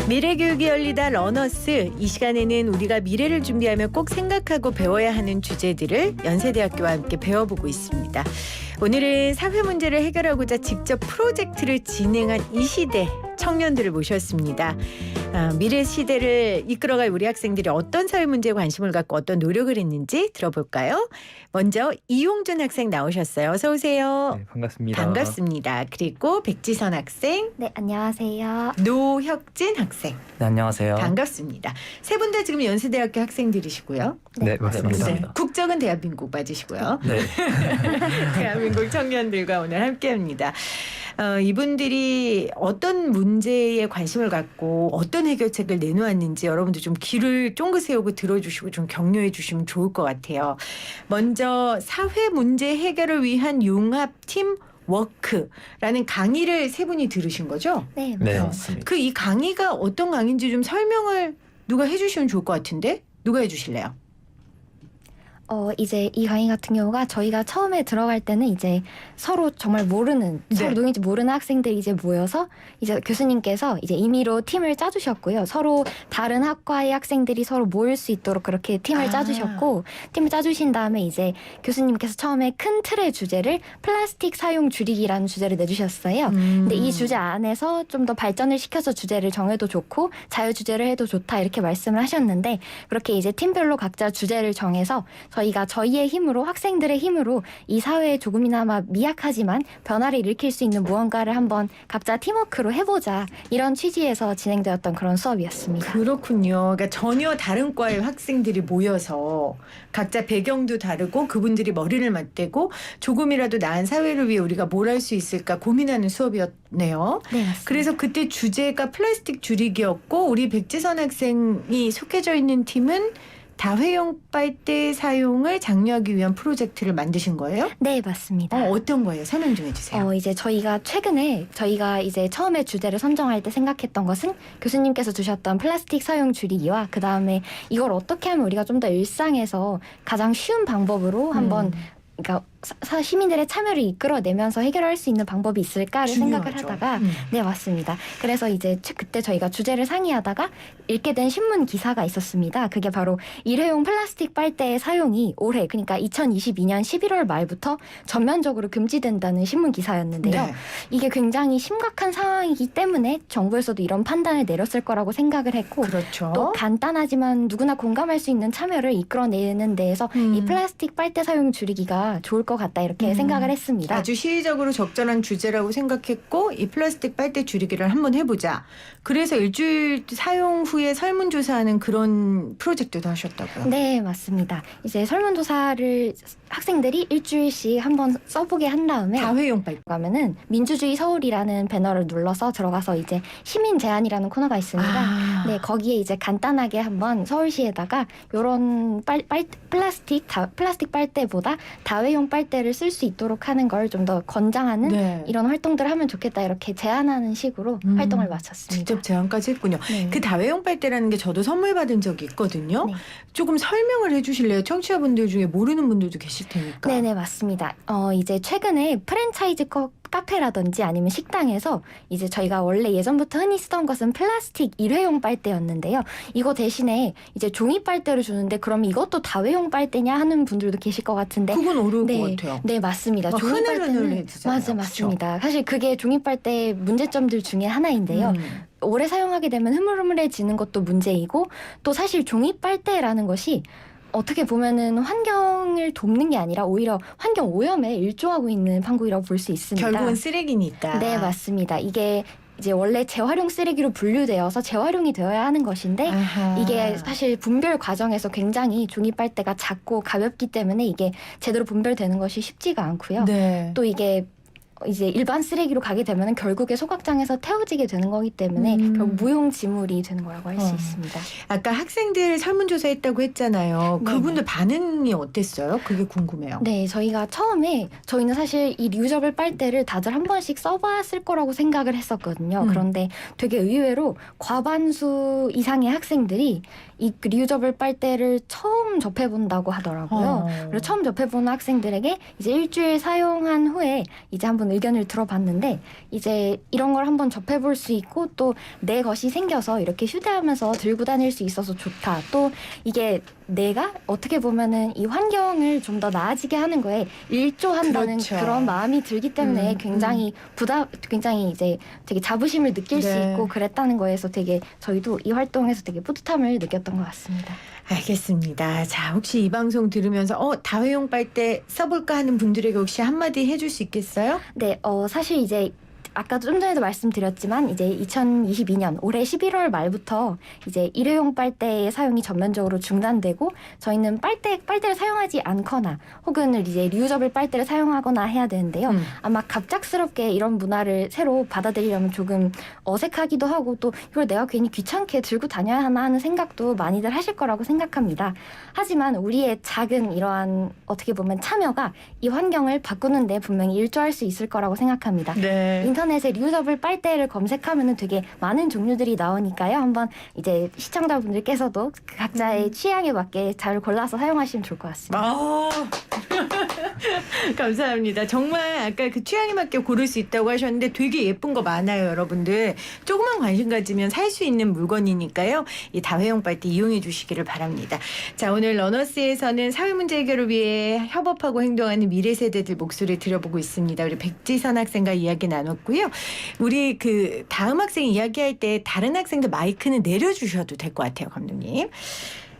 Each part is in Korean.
미래교육이 열리다 러너스. 이 시간에는 우리가 미래를 준비하며 꼭 생각하고 배워야 하는 주제들을 연세대학교와 함께 배워보고 있습니다. 오늘은 사회 문제를 해결하고자 직접 프로젝트를 진행한 이 시대 청년들을 모셨습니다. 미래 시대를 이끌어갈 우리 학생들이 어떤 사회 문제에 관심을 갖고 어떤 노력을 했는지 들어볼까요? 먼저 이용준 학생 나오셨어요. 어서 오세요. 네, 반갑습니다. 반갑습니다. 그리고 백지선 학생, 네, 안녕하세요. 노혁진 학생. 네, 안녕하세요. 반갑습니다. 세 분 다 지금 연세대학교 학생들이시고요. 네, 맞습니다. 네, 국적은 대한민국 맞으시고요. 네. 대한민국 청년들과 오늘 함께합니다. 이분들이 어떤 문제에 관심을 갖고 어떤 해결책을 내놓았는지 여러분들 좀 귀를 쫑긋 세우고 들어주시고 좀 격려해 주시면 좋을 것 같아요. 먼저 사회 문제 해결을 위한 융합 팀 워크라는 강의를 세 분이 들으신 거죠? 네, 네, 맞습니다. 맞습니다. 그 이 강의가 어떤 강의인지 좀 설명을 누가 해주시면 좋을 것 같은데 누가 해주실래요? 이제 이 강의 같은 경우가 저희가 처음에 들어갈 때는 이제 서로 정말 모르는, 네. 서로 누군지 모르는 학생들이 이제 모여서 이제 교수님께서 이제 임의로 팀을 짜주셨고요. 서로 다른 학과의 학생들이 서로 모일 수 있도록 그렇게 팀을 짜주셨고, 팀을 짜주신 다음에 이제 교수님께서 처음에 큰 틀의 주제를 플라스틱 사용 줄이기라는 주제를 내주셨어요. 근데 이 주제 안에서 좀 더 발전을 시켜서 주제를 정해도 좋고 자유 주제를 해도 좋다 이렇게 말씀을 하셨는데, 그렇게 이제 팀별로 각자 주제를 정해서 저희가 저희의 힘으로, 학생들의 힘으로 이 사회에 조금이나마 미약하지만 변화를 일으킬 수 있는 무언가를 한번 각자 팀워크로 해보자, 이런 취지에서 진행되었던 그런 수업이었습니다. 그렇군요. 그러니까 전혀 다른 과의 학생들이 모여서 각자 배경도 다르고 그분들이 머리를 맞대고 조금이라도 나은 사회를 위해 우리가 뭘 할 수 있을까 고민하는 수업이었네요. 네, 맞습니다. 그래서 그때 주제가 플라스틱 줄이기였고 우리 백지선 학생이 속해져 있는 팀은 다회용 빨대 사용을 장려하기 위한 프로젝트를 만드신 거예요? 네, 맞습니다. 어떤 거예요? 설명 좀 해주세요. 이제 저희가 최근에 저희가 이제 처음에 주제를 선정할 때 생각했던 것은 교수님께서 주셨던 플라스틱 사용 줄이기와 그 다음에 이걸 어떻게 하면 우리가 좀 더 일상에서 가장 쉬운 방법으로 한번 그러니까 시민들의 참여를 이끌어내면서 해결할 수 있는 방법이 있을까를 중요하죠. 생각을 하다가 네, 맞습니다. 그래서 이제 그때 저희가 주제를 상의하다가 읽게 된 신문 기사가 있었습니다. 그게 바로 일회용 플라스틱 빨대의 사용이 올해, 그러니까 2022년 11월 말부터 전면적으로 금지된다는 신문 기사였는데요. 네. 이게 굉장히 심각한 상황이기 때문에 정부에서도 이런 판단을 내렸을 거라고 생각을 했고, 그렇죠. 또 간단하지만 누구나 공감할 수 있는 참여를 이끌어내는 데에서 이 플라스틱 빨대 사용 줄이기가 좋을 것 같다 이렇게 생각을 했습니다. 아주 시의적으로 적절한 주제라고 생각했고 이 플라스틱 빨대 줄이기를 한번 해보자. 그래서 일주일 사용 후에 설문조사하는 그런 프로젝트도 하셨다고요? 네, 맞습니다. 이제 설문조사를 학생들이 일주일씩 한번 써보게 한 다음에 다회용 빨대. 가면은 민주주의 서울이라는 배너를 눌러서 들어가서 이제 시민 제안이라는 코너가 있습니다. 네, 거기에 이제 간단하게 한번 서울시에다가 이런 플라스틱 빨대보다 다회용 빨대를 쓸 수 있도록 하는 걸 좀 더 권장하는 네. 이런 활동들을 하면 좋겠다 이렇게 제안하는 식으로 활동을 마쳤습니다. 직접 제안까지 했군요. 네. 그 다회용 빨대라는 게 저도 선물 받은 적이 있거든요. 네. 조금 설명을 해주실래요? 청취자분들 중에 모르는 분들도 계실 테니까. 네네, 맞습니다. 이제 최근에 프랜차이즈 카페라든지 아니면 식당에서 이제 저희가 원래 예전부터 흔히 쓰던 것은 플라스틱 일회용 빨대였는데요. 이거 대신에 이제 종이 빨대를 주는데 그럼 이것도 다회용 빨대냐 하는 분들도 계실 것 같은데. 그건 어려울 네, 것 같아요. 네, 맞습니다. 막 종이 흐느흐느 빨대는 해지잖아요. 그쵸? 맞습니다. 사실 그게 종이 빨대의 문제점들 중에 하나인데요. 오래 사용하게 되면 흐물흐물해지는 것도 문제이고, 또 사실 종이 빨대라는 것이 어떻게 보면은 환경을 돕는 게 아니라 오히려 환경 오염에 일조하고 있는 판국이라고 볼 수 있습니다. 결국은 쓰레기니까. 네, 맞습니다. 이게 이제 원래 재활용 쓰레기로 분류되어서 재활용이 되어야 하는 것인데, 아하. 이게 사실 분별 과정에서 굉장히 종이 빨대가 작고 가볍기 때문에 이게 제대로 분별되는 것이 쉽지가 않고요. 네. 또 이게 이제 일반 쓰레기로 가게 되면 결국에 소각장에서 태워지게 되는 거기 때문에 결국 무용지물이 되는 거라고 할 수 있습니다. 아까 학생들 설문조사했다고 했잖아요. 네. 그분들 반응이 어땠어요? 그게 궁금해요. 네, 저희는 사실 이 리유저블 빨대를 다들 한 번씩 써봤을 거라고 생각을 했었거든요. 그런데 되게 의외로 과반수 이상의 학생들이 이 리유저블 빨대를 처음 접해본다고 하더라고요. 그리고 처음 접해보는 학생들에게 이제 일주일 사용한 후에 이제 한번 한번 의견을 들어봤는데 이제 이런 걸 한번 접해볼 수 있고 또 내 것이 생겨서 이렇게 휴대하면서 들고 다닐 수 있어서 좋다. 또 이게 내가 어떻게 보면은 이 환경을 좀 더 나아지게 하는 거에 일조한다는 그렇죠. 그런 마음이 들기 때문에 굉장히 이제 되게 자부심을 느낄 수 네. 있고 그랬다는 거에서 되게 저희도 이 활동에서 되게 뿌듯함을 느꼈던 것 같습니다. 알겠습니다. 자, 혹시 이 방송 들으면서 다회용 빨대 써볼까 하는 분들에게 혹시 한마디 해줄 수 있겠어요? 네, 사실 이제 아까 좀 전에도 말씀드렸지만 이제 2022년 올해 11월 말부터 이제 일회용 빨대의 사용이 전면적으로 중단되고 저희는 빨대를 사용하지 않거나 혹은 이제 리유저블 빨대를 사용하거나 해야 되는데요. 아마 갑작스럽게 이런 문화를 새로 받아들이려면 조금 어색하기도 하고 또 이걸 내가 괜히 귀찮게 들고 다녀야 하나 하는 생각도 많이들 하실 거라고 생각합니다. 하지만 우리의 작은 이러한 어떻게 보면 참여가 이 환경을 바꾸는 데 분명히 일조할 수 있을 거라고 생각합니다. 네. 인터넷에 리유저블 빨대를 검색하면은 되게 많은 종류들이 나오니까요. 한번 이제 시청자분들께서도 그 각자의 취향에 맞게 잘 골라서 사용하시면 좋을 것 같습니다. 감사합니다. 정말 아까 그 취향에 맞게 고를 수 있다고 하셨는데 되게 예쁜 거 많아요, 여러분들. 조금만 관심 가지면 살 수 있는 물건이니까요. 이 다회용 빨대 이용해 주시기를 바랍니다. 자, 오늘 러너스에서는 사회 문제 해결을 위해 협업하고 행동하는 미래 세대들 목소리 들어보고 있습니다. 우리 백지선 학생과 이야기 나눴고요. 우리 그 다음 학생 이야기할 때 다른 학생들 마이크는 내려주셔도 될 것 같아요, 감독님.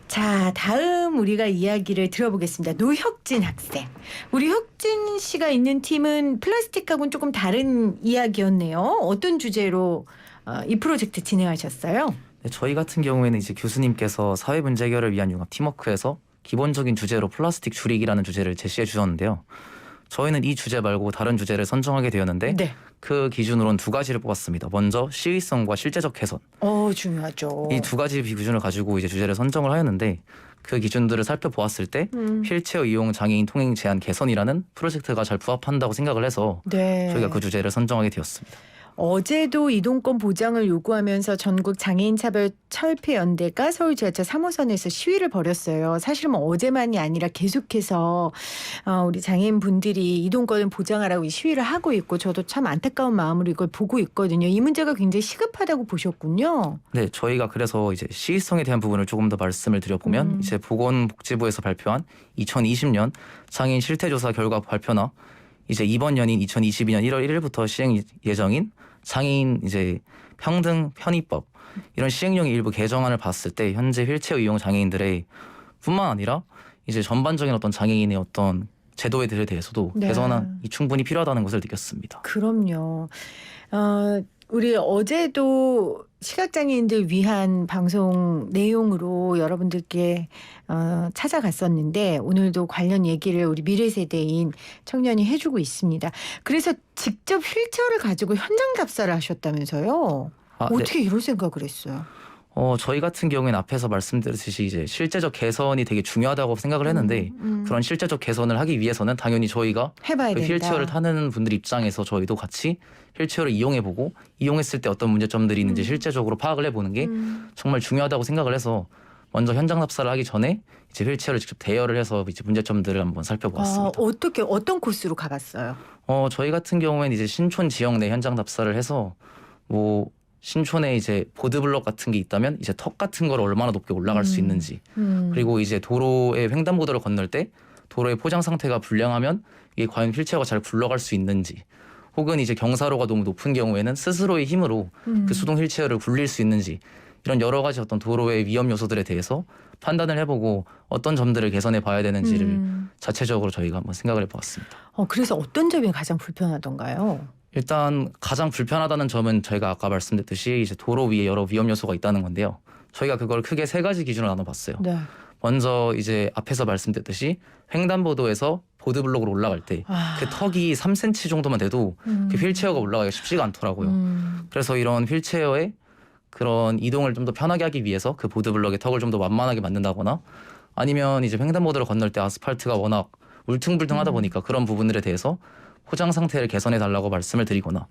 자, 다음 우리가 이야기를 들어보겠습니다. 노혁진 학생. 우리 혁진 씨가 있는 팀은 플라스틱하고는 조금 다른 이야기였네요. 어떤 주제로 이 프로젝트 진행하셨어요? 네, 저희 같은 경우에는 이제 교수님께서 사회 문제 해결을 위한 융합 팀워크에서 기본적인 주제로 플라스틱 줄이기라는 주제를 제시해 주셨는데요. 저희는 이 주제 말고 다른 주제를 선정하게 되었는데 네. 그 기준으로는 두 가지를 뽑았습니다. 먼저 시의성과 실제적 개선. 중요하죠. 이 두 가지 기준을 가지고 이제 주제를 선정을 하였는데 그 기준들을 살펴보았을 때 휠체어 이용 장애인 통행 제한 개선이라는 프로젝트가 잘 부합한다고 생각을 해서 네. 저희가 그 주제를 선정하게 되었습니다. 어제도 이동권 보장을 요구하면서 전국 장애인 차별 철폐 연대가 서울 지하철 3호선에서 시위를 벌였어요. 사실은 뭐 어제만이 아니라 계속해서 우리 장애인 분들이 이동권을 보장하라고 이 시위를 하고 있고 저도 참 안타까운 마음으로 이걸 보고 있거든요. 이 문제가 굉장히 시급하다고 보셨군요. 네, 저희가 그래서 이제 시의성에 대한 부분을 조금 더 말씀을 드려보면 이제 보건복지부에서 발표한 2020년 장애인 실태조사 결과 발표나 이제 이번 연인 2022년 1월 1일부터 시행 예정인 장애인 이제 평등 편의법 이런 시행령의 일부 개정안을 봤을 때 현재 휠체어 이용 장애인들의 뿐만 아니라 이제 전반적인 어떤 장애인의 어떤 제도에 대해서도 네. 개선이 충분히 필요하다는 것을 느꼈습니다. 그럼요. 우리 어제도 시각장애인들 위한 방송 내용으로 여러분들께 찾아갔었는데 오늘도 관련 얘기를 우리 미래세대인 청년이 해주고 있습니다. 그래서 직접 휠체어를 가지고 현장 답사를 하셨다면서요? 아, 네. 어떻게 이럴 생각을 했어요? 저희 같은 경우에는 앞에서 말씀드렸듯이 이제 실제적 개선이 되게 중요하다고 생각을 했는데 그런 실제적 개선을 하기 위해서는 당연히 저희가 해봐야 그 된다. 휠체어를 타는 분들 입장에서 저희도 같이 휠체어를 이용해보고 이용했을 때 어떤 문제점들이 있는지 실제적으로 파악을 해보는 게 정말 중요하다고 생각을 해서 먼저 현장 답사를 하기 전에 이제 휠체어를 직접 대여를 해서 이제 문제점들을 한번 살펴보았습니다. 어떤 코스로 가봤어요? 저희 같은 경우에는 이제 신촌 지역 내 현장 답사를 해서 뭐 신촌에 이제 보드블럭 같은 게 있다면 이제 턱 같은 걸 얼마나 높게 올라갈 수 있는지 그리고 이제 도로에 횡단보도를 건널 때 도로의 포장 상태가 불량하면 이게 과연 휠체어가 잘 굴러갈 수 있는지 혹은 이제 경사로가 너무 높은 경우에는 스스로의 힘으로 그 수동 휠체어를 굴릴 수 있는지 이런 여러 가지 어떤 도로의 위험 요소들에 대해서 판단을 해보고 어떤 점들을 개선해 봐야 되는지를 자체적으로 저희가 한번 생각을 해보았습니다. 그래서 어떤 점이 가장 불편하던가요? 일단 가장 불편하다는 점은 저희가 아까 말씀드렸듯이 이제 도로 위에 여러 위험 요소가 있다는 건데요. 저희가 그걸 크게 세 가지 기준으로 나눠봤어요. 네. 먼저 이제 앞에서 말씀드렸듯이 횡단보도에서 보드블록으로 올라갈 때 그 턱이 3cm 정도만 돼도 그 휠체어가 올라가기가 쉽지가 않더라고요. 그래서 이런 휠체어의 그런 이동을 좀 더 편하게 하기 위해서 그 보드블럭의 턱을 좀 더 완만하게 만든다거나 아니면 이제 횡단보도를 건널 때 아스팔트가 워낙 울퉁불퉁하다 보니까 그런 부분들에 대해서 포장 상태를 개선해 달라고 말씀을 드리거나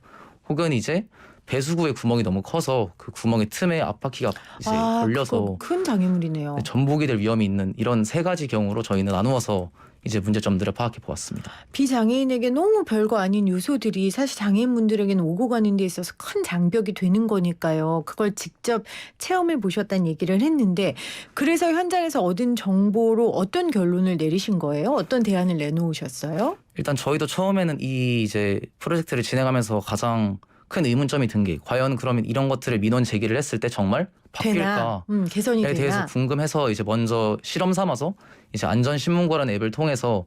혹은 이제 배수구의 구멍이 너무 커서 그 구멍의 틈에 앞바퀴가 이제 걸려서 그거 큰 장애물이네요. 전복이 될 위험이 있는 이런 세 가지 경우로 저희는 나누어서 이제 문제점들을 파악해 보았습니다. 비장애인에게 너무 별거 아닌 요소들이 사실 장애인분들에게는 오고 가는 데 있어서 큰 장벽이 되는 거니까요. 그걸 직접 체험해 보셨다는 얘기를 했는데 그래서 현장에서 얻은 정보로 어떤 결론을 내리신 거예요? 어떤 대안을 내놓으셨어요? 일단 저희도 처음에는 이 이제 프로젝트를 진행하면서 가장 큰 의문점이 든 게 과연 그러면 이런 것들을 민원 제기를 했을 때 정말 바뀔까? 개선이 되나? 대해서 궁금해서 이제 먼저 실험 삼아서 이제 안전신문고라는 앱을 통해서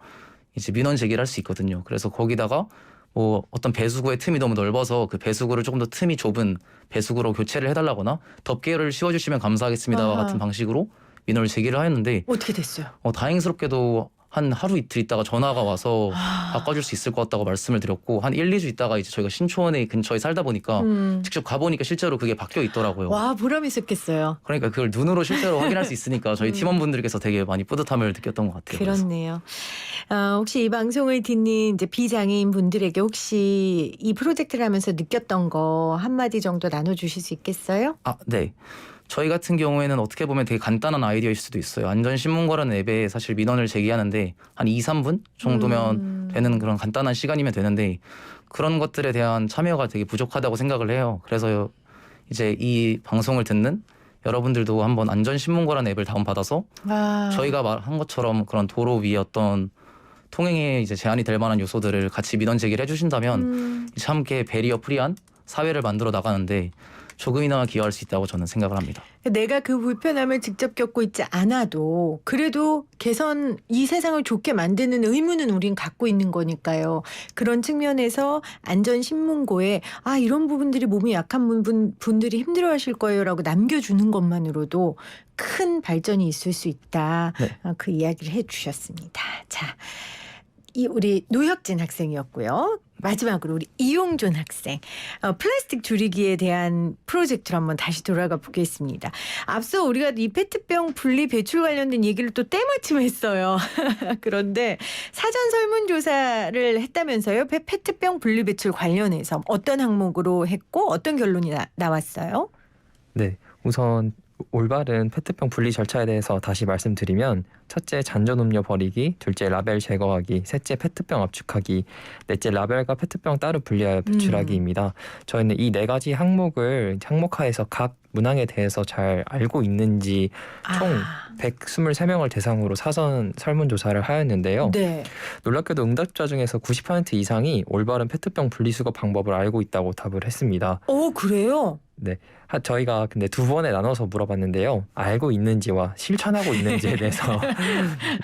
이제 민원 제기를 할 수 있거든요. 그래서 거기다가 뭐 어떤 배수구의 틈이 너무 넓어서 그 배수구를 조금 더 틈이 좁은 배수구로 교체를 해달라거나 덮개를 씌워주시면 감사하겠습니다와 아하. 같은 방식으로 민원을 제기를 하였는데 어떻게 됐어요? 다행스럽게도 한 하루 이틀 있다가 전화가 와서 아. 바꿔줄 수 있을 것 같다고 말씀을 드렸고 한 1, 2주 있다가 이제 저희가 신촌에 근처에 살다 보니까 직접 가보니까 실제로 그게 바뀌어 있더라고요. 와, 보람 있었겠어요. 그러니까 그걸 눈으로 실제로 확인할 수 있으니까 저희 팀원분들께서 되게 많이 뿌듯함을 느꼈던 것 같아요. 그래서. 그렇네요. 혹시 이 방송을 듣는 이제 비장애인 분들에게 혹시 이 프로젝트를 하면서 느꼈던 거 한마디 정도 나눠주실 수 있겠어요? 네. 저희 같은 경우에는 어떻게 보면 되게 간단한 아이디어일 수도 있어요. 안전신문고라는 앱에 사실 민원을 제기하는데 한 2, 3분 정도면 되는 그런 간단한 시간이면 되는데 그런 것들에 대한 참여가 되게 부족하다고 생각을 해요. 그래서 이제 이 방송을 듣는 여러분들도 한번 안전신문고라는 앱을 다운받아서 저희가 말한 것처럼 그런 도로 위에 어떤 통행에 이제 제한이 될 만한 요소들을 같이 민원 제기를 해주신다면 이제 함께 베리어 프리한 사회를 만들어 나가는데 조금이나마 기여할 수 있다고 저는 생각을 합니다. 내가 그 불편함을 직접 겪고 있지 않아도 그래도 이 세상을 좋게 만드는 의무는 우린 갖고 있는 거니까요. 그런 측면에서 안전신문고에 이런 부분들이 몸이 약한 분들이 힘들어하실 거예요라고 남겨주는 것만으로도 큰 발전이 있을 수 있다. 네. 그 이야기를 해주셨습니다. 자, 우리 노혁진 학생이었고요. 마지막으로 우리 이용준 학생 플라스틱 줄이기에 대한 프로젝트로 한번 다시 돌아가 보겠습니다. 앞서 우리가 이 페트병 분리 배출 관련된 얘기를 또 때마침 했어요. 그런데 사전 설문조사를 했다면서요. 페트병 분리 배출 관련해서 어떤 항목으로 했고 어떤 결론이 나왔어요? 네, 우선 올바른 페트병 분리 절차에 대해서 다시 말씀드리면 첫째 잔존음료 버리기, 둘째 라벨 제거하기, 셋째 페트병 압축하기, 넷째 라벨과 페트병 따로 분리하여 배출하기입니다. 저희는 이 네 가지 항목하에서 각 문항에 대해서 잘 알고 있는지 총 123명을 대상으로 사전 설문조사를 하였는데요. 네. 놀랍게도 응답자 중에서 90% 이상이 올바른 페트병 분리수거 방법을 알고 있다고 답을 했습니다. 그래요? 네, 저희가 근데 두 번에 나눠서 물어봤는데요. 알고 있는지와 실천하고 있는지에 대해서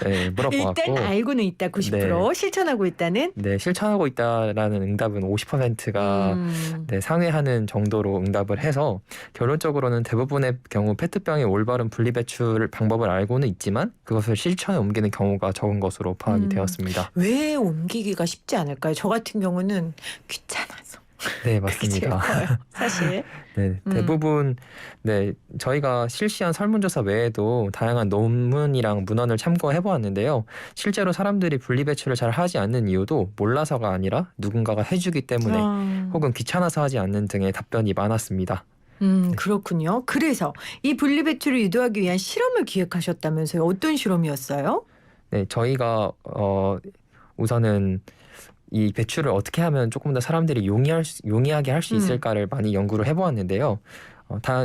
네, 물어봤고 일단 알고는 있다 90%, 실천하고 있다는? 네, 실천하고 있다라는 응답은 50%가 네, 상회하는 정도로 응답을 해서 결론적으로는 대부분의 경우 페트병의 올바른 분리 배출 방법을 알고는 있지만 그것을 실천에 옮기는 경우가 적은 것으로 파악이 되었습니다. 왜 옮기기가 쉽지 않을까요? 저 같은 경우는 귀찮아서. 네, 맞습니다. 사실. 네, 대부분 저희가 실시한 설문조사 외에도 다양한 논문이랑 문헌을 참고해 보았는데요. 실제로 사람들이 분리배출을 잘 하지 않는 이유도 몰라서가 아니라 누군가가 해주기 때문에 혹은 귀찮아서 하지 않는 등의 답변이 많았습니다. 그렇군요. 그래서 이 분리배출을 유도하기 위한 실험을 기획하셨다면서요. 어떤 실험이었어요? 네, 저희가 우선은 이 배출을 어떻게 하면 조금 더 사람들이 용이하게 할 수 있을까를 많이 연구를 해보았는데요.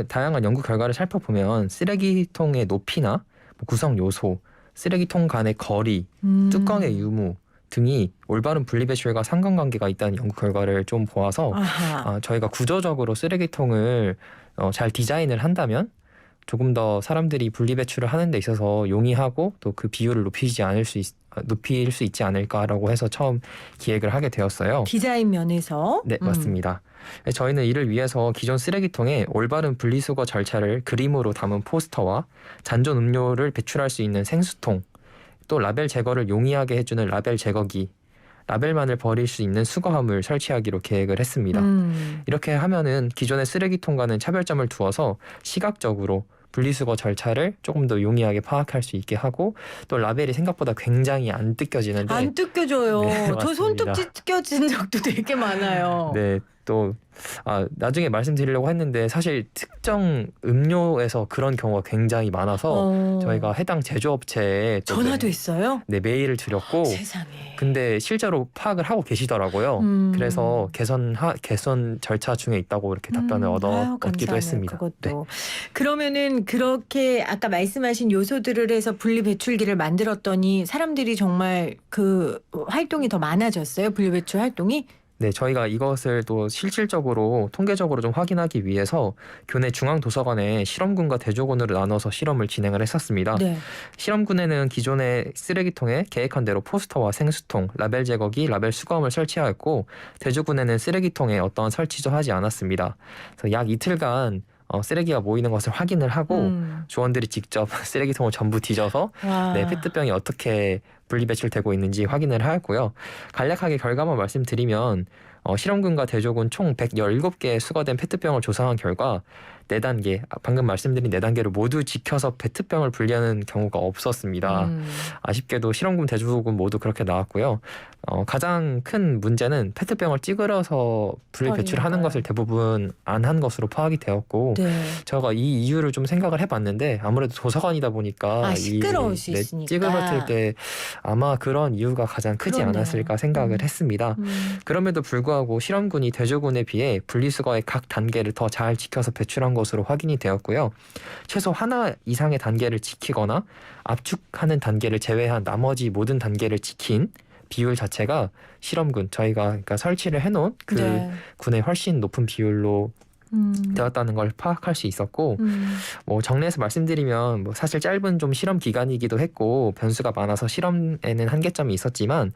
다양한 연구 결과를 살펴보면 쓰레기통의 높이나 구성 요소, 쓰레기통 간의 거리, 뚜껑의 유무 등이 올바른 분리배출과 상관관계가 있다는 연구 결과를 좀 보아서 저희가 구조적으로 쓰레기통을 잘 디자인을 한다면 조금 더 사람들이 분리배출을 하는 데 있어서 용이하고 또 그 비율을 높일 수 있지 않을까라고 해서 처음 기획을 하게 되었어요. 디자인 면에서? 네, 맞습니다. 저희는 이를 위해서 기존 쓰레기통에 올바른 분리수거 절차를 그림으로 담은 포스터와 잔존 음료를 배출할 수 있는 생수통, 또 라벨 제거를 용이하게 해주는 라벨 제거기, 라벨만을 버릴 수 있는 수거함을 설치하기로 계획을 했습니다. 이렇게 하면은 기존의 쓰레기통과는 차별점을 두어서 시각적으로 분리수거 절차를 조금 더 용이하게 파악할 수 있게 하고 또 라벨이 생각보다 굉장히 안 뜯겨지는데 안 뜯겨져요. 네, 저 손톱 맞습니다. 뜯겨진 적도 되게 많아요. 네, 또 나중에 말씀드리려고 했는데 사실 특정 음료에서 그런 경우가 굉장히 많아서 저희가 해당 제조업체에 또 전화도 있어요? 네, 메일을 드렸고 세상에. 근데 실제로 파악을 하고 계시더라고요. 그래서 개선 절차 중에 있다고 이렇게 답변을 얻기도 감사하네요, 했습니다. 그것도. 그러면은 그렇게 아까 말씀하신 요소들을 해서 분리 배출기를 만들었더니 사람들이 정말 그 활동이 더 많아졌어요. 분리 배출 활동이? 네, 저희가 이것을 또 실질적으로 통계적으로 좀 확인하기 위해서 교내 중앙도서관에 실험군과 대조군으로 나눠서 실험을 진행을 했었습니다. 네. 실험군에는 기존의 쓰레기통에 계획한 대로 포스터와 생수통, 라벨 제거기, 라벨 수거함을 설치하였고 대조군에는 쓰레기통에 어떠한 설치도 하지 않았습니다. 그래서 약 이틀간 쓰레기가 모이는 것을 확인을 하고 조원들이 직접 쓰레기통을 전부 뒤져서 네, 페트병이 어떻게 분리 배출되고 있는지 확인을 하였고요. 간략하게 결과만 말씀드리면 실험군과 대조군 총 117개의 수거된 페트병을 조사한 결과 4단계, 방금 말씀드린 4단계를 모두 지켜서 페트병을 분리하는 경우가 없었습니다. 아쉽게도 실험군, 대조군 모두 그렇게 나왔고요. 가장 큰 문제는 페트병을 찌그러서 분리 배출하는 것을 대부분 안 한 것으로 파악이 되었고 네. 제가 이 이유를 좀 생각을 해봤는데 아무래도 도서관이다 보니까 시끄러울 수 있으니까. 찌그러질 때 아마 그런 이유가 가장 크지 그러네요. 않았을까 생각을 했습니다. 그럼에도 불구하고 실험군이 대조군에 비해 분리수거의 각 단계를 더 잘 지켜서 배출한 것으로 확인이 되었고요. 최소 하나 이상의 단계를 지키거나 압축하는 단계를 제외한 나머지 모든 단계를 지킨 비율 자체가 실험군, 저희가 그러니까 설치를 해놓은 그 네. 군의 훨씬 높은 비율로 되었다는 걸 파악할 수 있었고 뭐 정리해서 말씀드리면 뭐 사실 짧은 좀 실험 기간이기도 했고 변수가 많아서 실험에는 한계점이 있었지만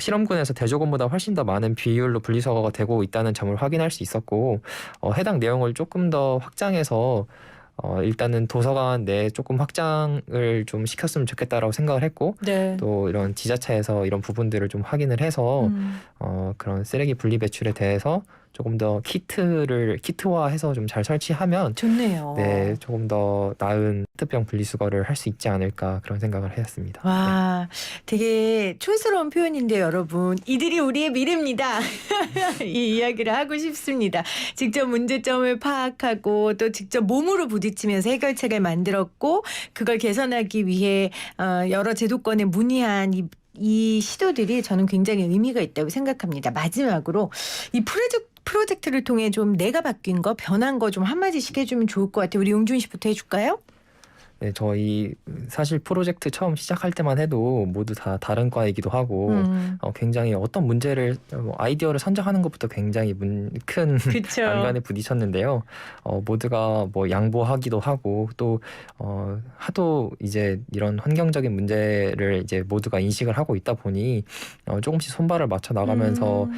실험군에서 대조군보다 훨씬 더 많은 비율로 분리수거가 되고 있다는 점을 확인할 수 있었고 해당 내용을 조금 더 확장해서 일단은 도서관 내에 조금 확장을 좀 시켰으면 좋겠다라고 생각을 했고 네. 또 이런 지자체에서 이런 부분들을 좀 확인을 해서 그런 쓰레기 분리 배출에 대해서 조금 더 키트화해서 좀 잘 설치하면 좋네요. 네, 조금 더 나은 페트병 분리수거를 할 수 있지 않을까 그런 생각을 했습니다. 와, 되게 촌스러운 표현인데 여러분, 이들이 우리의 미래입니다. 이 이야기를 하고 싶습니다. 직접 문제점을 파악하고 또 직접 몸으로 부딪히면서 해결책을 만들었고 그걸 개선하기 위해 여러 제도권에 문의한 이 시도들이 저는 굉장히 의미가 있다고 생각합니다. 마지막으로 이 프로젝트를 통해 좀 내가 바뀐 거, 변한 거 좀 한마디씩 해주면 좋을 것 같아요. 우리 용준 씨부터 해줄까요? 네, 저희 사실 프로젝트 처음 시작할 때만 해도 모두 다 다른 과이기도 하고 굉장히 어떤 문제를 아이디어를 선정하는 것부터 굉장히 큰 그쵸. 난관에 부딪혔는데요. 모두가 뭐 양보하기도 하고 또 하도 이제 이런 환경적인 문제를 이제 모두가 인식을 하고 있다 보니 조금씩 손발을 맞춰 나가면서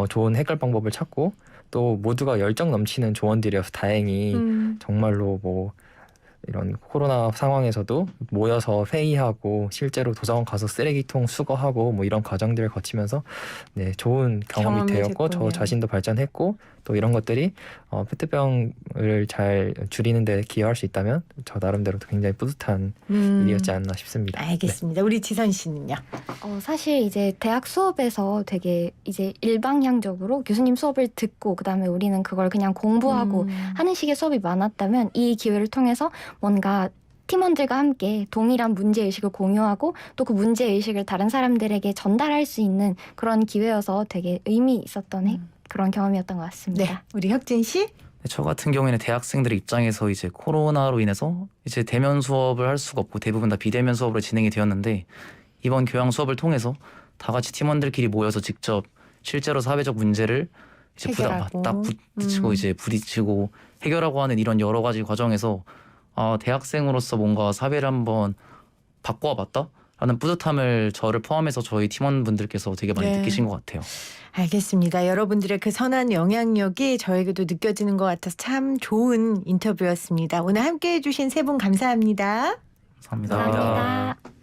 좋은 해결 방법을 찾고 또 모두가 열정 넘치는 조언들이어서 다행히 정말로 뭐 이런 코로나 상황에서도 모여서 회의하고 실제로 도서관 가서 쓰레기통 수거하고 뭐 이런 과정들을 거치면서 네, 좋은 경험이 되었고 됐군요. 저 자신도 발전했고 또 이런 것들이 페트병을 잘 줄이는 데 기여할 수 있다면 저 나름대로도 굉장히 뿌듯한 일이었지 않나 싶습니다. 알겠습니다. 우리 지선 씨는요? 사실 이제 대학 수업에서 되게 이제 일방향적으로 교수님 수업을 듣고 그다음에 우리는 그걸 그냥 공부하고 하는 식의 수업이 많았다면 이 기회를 통해서 뭔가 팀원들과 함께 동일한 문제의식을 공유하고 또 그 문제의식을 다른 사람들에게 전달할 수 있는 그런 기회여서 되게 의미 있었던 그런 경험이었던 것 같습니다. 네, 우리 혁진 씨? 저 같은 경우에는 대학생들의 입장에서 이제 코로나로 인해서 이제 대면 수업을 할 수가 없고 대부분 다 비대면 수업으로 진행이 되었는데 이번 교양 수업을 통해서 다 같이 팀원들끼리 모여서 직접 실제로 사회적 문제를 이제 해결하고. 딱 부딪히고 이제 부딪히고 해결하고 하는 이런 여러 가지 과정에서 대학생으로서 뭔가 사회를 한번 바꿔봤다라는 뿌듯함을 저를 포함해서 저희 팀원분들께서 되게 많이 네. 느끼신 것 같아요. 알겠습니다. 여러분들의 그 선한 영향력이 저에게도 느껴지는 것 같아서 참 좋은 인터뷰였습니다. 오늘 함께해 주신 세 분 감사합니다. 감사합니다. 감사합니다. 감사합니다.